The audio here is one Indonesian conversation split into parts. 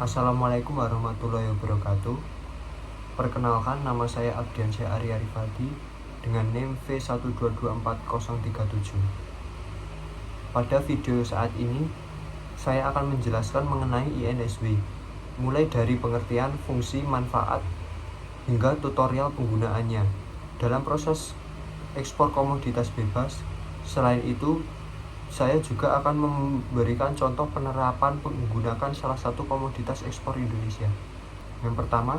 Assalamualaikum warahmatullahi wabarakatuh. Perkenalkan, nama saya Abdiansyah Ari Arifadi dengan NIM V1224037. Pada video saat ini, saya akan menjelaskan mengenai INSW, mulai dari pengertian fungsi, manfaat, hingga tutorial penggunaannya dalam proses ekspor komoditas bebas. Selain itu, saya juga akan memberikan contoh penerapan menggunakan salah satu komoditas ekspor Indonesia. Yang pertama,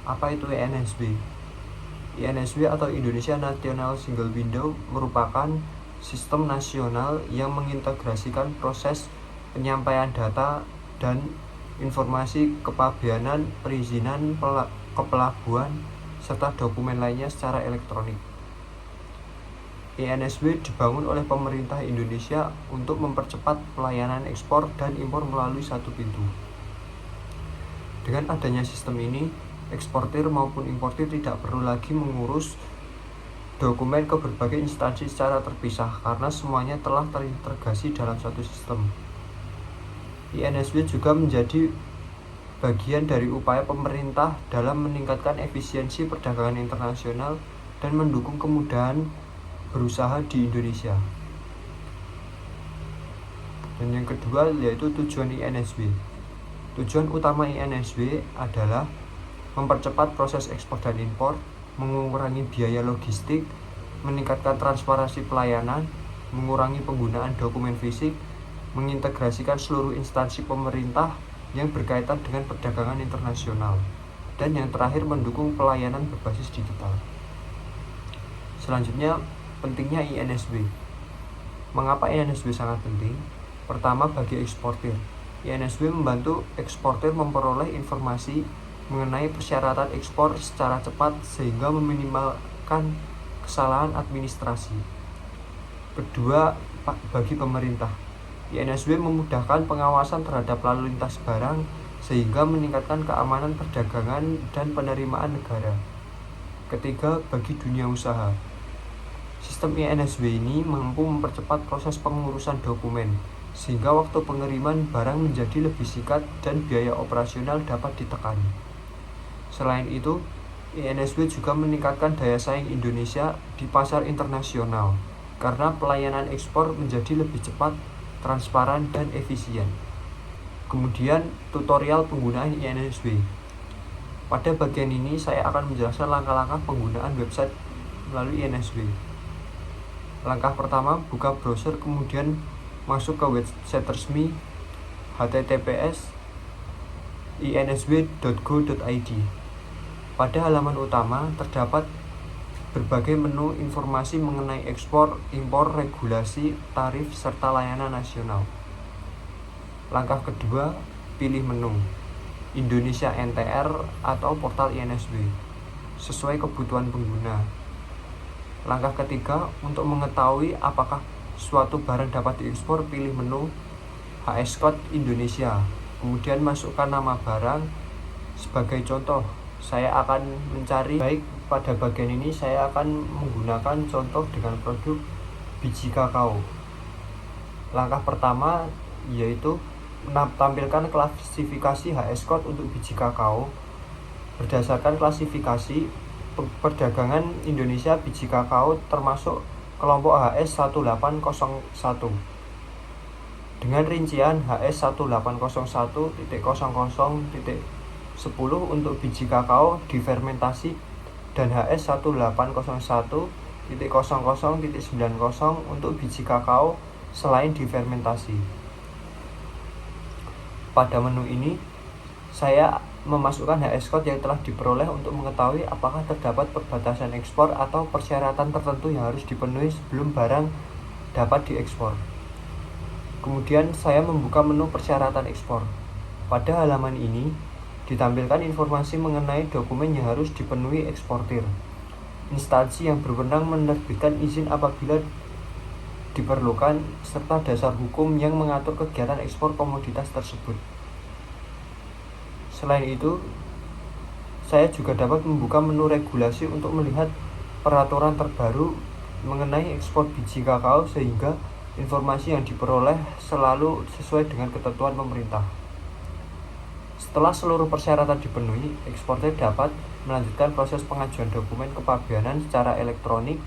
apa itu INSW? INSW atau Indonesia National Single Window merupakan sistem nasional yang mengintegrasikan proses penyampaian data dan informasi kepabeanan, perizinan, kepelabuhan, serta dokumen lainnya secara elektronik. INSW dibangun oleh pemerintah Indonesia untuk mempercepat pelayanan ekspor dan impor melalui satu pintu. Dengan adanya sistem ini, eksportir maupun importir tidak perlu lagi mengurus dokumen ke berbagai instansi secara terpisah karena semuanya telah terintegrasi dalam satu sistem. INSW juga menjadi bagian dari upaya pemerintah dalam meningkatkan efisiensi perdagangan internasional dan mendukung kemudahan berusaha di Indonesia. Dan yang kedua yaitu tujuan INSW. Tujuan utama INSW adalah mempercepat proses ekspor dan impor, mengurangi biaya logistik, meningkatkan transparansi pelayanan, mengurangi penggunaan dokumen fisik, mengintegrasikan seluruh instansi pemerintah yang berkaitan dengan perdagangan internasional, dan yang terakhir mendukung pelayanan berbasis digital. Selanjutnya, pentingnya INSW. Mengapa INSW sangat penting? Pertama, bagi eksportir. INSW membantu eksportir memperoleh informasi mengenai persyaratan ekspor secara cepat sehingga meminimalkan kesalahan administrasi. Kedua, bagi pemerintah. INSW memudahkan pengawasan terhadap lalu lintas barang sehingga meningkatkan keamanan perdagangan dan penerimaan negara. Ketiga, bagi dunia usaha. Sistem INSW ini mampu mempercepat proses pengurusan dokumen, sehingga waktu pengiriman barang menjadi lebih singkat dan biaya operasional dapat ditekan. Selain itu, INSW juga meningkatkan daya saing Indonesia di pasar internasional, karena pelayanan ekspor menjadi lebih cepat, transparan, dan efisien. Kemudian, tutorial penggunaan INSW. Pada bagian ini, saya akan menjelaskan langkah-langkah penggunaan website melalui INSW. Langkah pertama, buka browser kemudian masuk ke website resmi https://insw.go.id. Pada halaman utama terdapat berbagai menu informasi mengenai ekspor, impor, regulasi, tarif, serta layanan nasional. Langkah kedua, pilih menu Indonesia NTR atau portal INSW sesuai kebutuhan pengguna. Langkah ketiga, untuk mengetahui apakah suatu barang dapat diekspor, pilih menu HS Code Indonesia. Kemudian masukkan nama barang. Sebagai contoh, saya akan mencari, baik pada bagian ini saya akan menggunakan contoh dengan produk biji kakao. Langkah pertama yaitu tampilkan klasifikasi HS Code untuk biji kakao. Berdasarkan klasifikasi perdagangan Indonesia, biji kakao termasuk kelompok HS1801 dengan rincian HS1801.00.10 untuk biji kakao difermentasi dan HS1801.00.90 untuk biji kakao selain difermentasi. Pada menu ini, saya memasukkan HS Code yang telah diperoleh untuk mengetahui apakah terdapat perbatasan ekspor atau persyaratan tertentu yang harus dipenuhi sebelum barang dapat diekspor. Kemudian saya membuka menu persyaratan ekspor. Pada halaman ini ditampilkan informasi mengenai dokumen yang harus dipenuhi eksportir, instansi yang berwenang menerbitkan izin apabila diperlukan, serta dasar hukum yang mengatur kegiatan ekspor komoditas tersebut. Selain itu, saya juga dapat membuka menu regulasi untuk melihat peraturan terbaru mengenai ekspor biji kakao sehingga informasi yang diperoleh selalu sesuai dengan ketentuan pemerintah. Setelah seluruh persyaratan dipenuhi, eksportir dapat melanjutkan proses pengajuan dokumen kepabeanan secara elektronik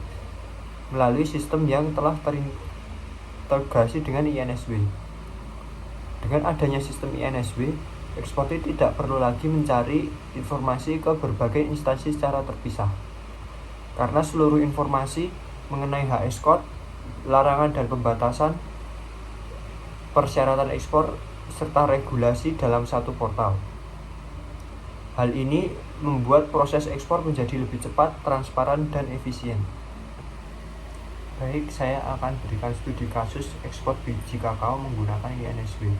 melalui sistem yang telah terintegrasi dengan INSW. Dengan adanya sistem INSW, eksportir tidak perlu lagi mencari informasi ke berbagai instansi secara terpisah. Karena seluruh informasi mengenai HS Code, larangan dan pembatasan, persyaratan ekspor, serta regulasi dalam satu portal. Hal ini membuat proses ekspor menjadi lebih cepat, transparan, dan efisien. Baik, saya akan berikan studi kasus ekspor biji kakao menggunakan INSW.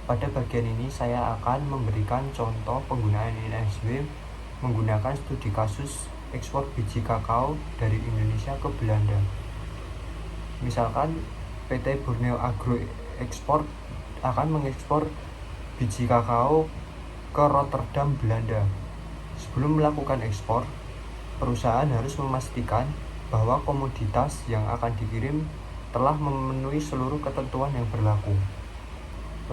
Pada bagian ini saya akan memberikan contoh penggunaan INSW menggunakan studi kasus ekspor biji kakao dari Indonesia ke Belanda. Misalkan PT Borneo Agro Export akan mengekspor biji kakao ke Rotterdam, Belanda. Sebelum melakukan ekspor, perusahaan harus memastikan bahwa komoditas yang akan dikirim telah memenuhi seluruh ketentuan yang berlaku.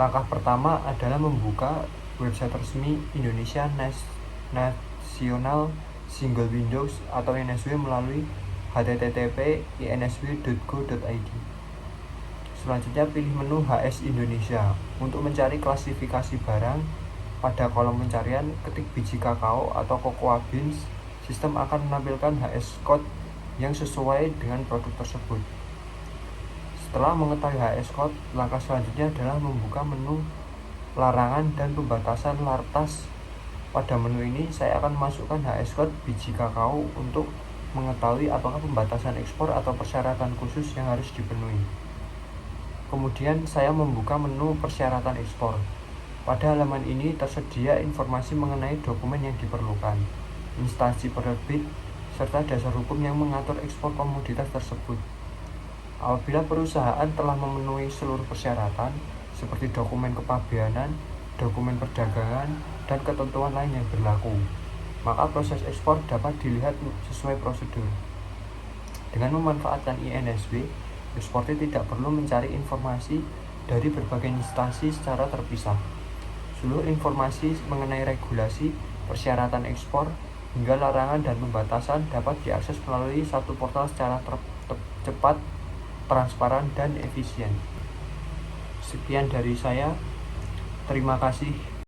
Langkah pertama adalah membuka website resmi Indonesia National Single Windows atau INSW melalui http://insw.go.id. Selanjutnya pilih menu HS Indonesia. Untuk mencari klasifikasi barang, pada kolom pencarian ketik biji kakao atau cocoa beans. Sistem akan menampilkan HS code yang sesuai dengan produk tersebut. Setelah mengetahui HS code, langkah selanjutnya adalah membuka menu larangan dan pembatasan lartas. Pada menu ini saya akan memasukkan HS code biji kakao untuk mengetahui apakah pembatasan ekspor atau persyaratan khusus yang harus dipenuhi. Kemudian saya membuka menu persyaratan ekspor. Pada halaman ini tersedia informasi mengenai dokumen yang diperlukan, instansi penerbit, serta dasar hukum yang mengatur ekspor komoditas tersebut. Apabila perusahaan telah memenuhi seluruh persyaratan, seperti dokumen kepabeanan, dokumen perdagangan, dan ketentuan lain yang berlaku, maka proses ekspor dapat dilihat sesuai prosedur. Dengan memanfaatkan INSW, eksportir tidak perlu mencari informasi dari berbagai instansi secara terpisah. Seluruh informasi mengenai regulasi, persyaratan ekspor, hingga larangan dan pembatasan dapat diakses melalui satu portal secara cepat, transparan, dan efisien. Sekian dari saya. Terima kasih.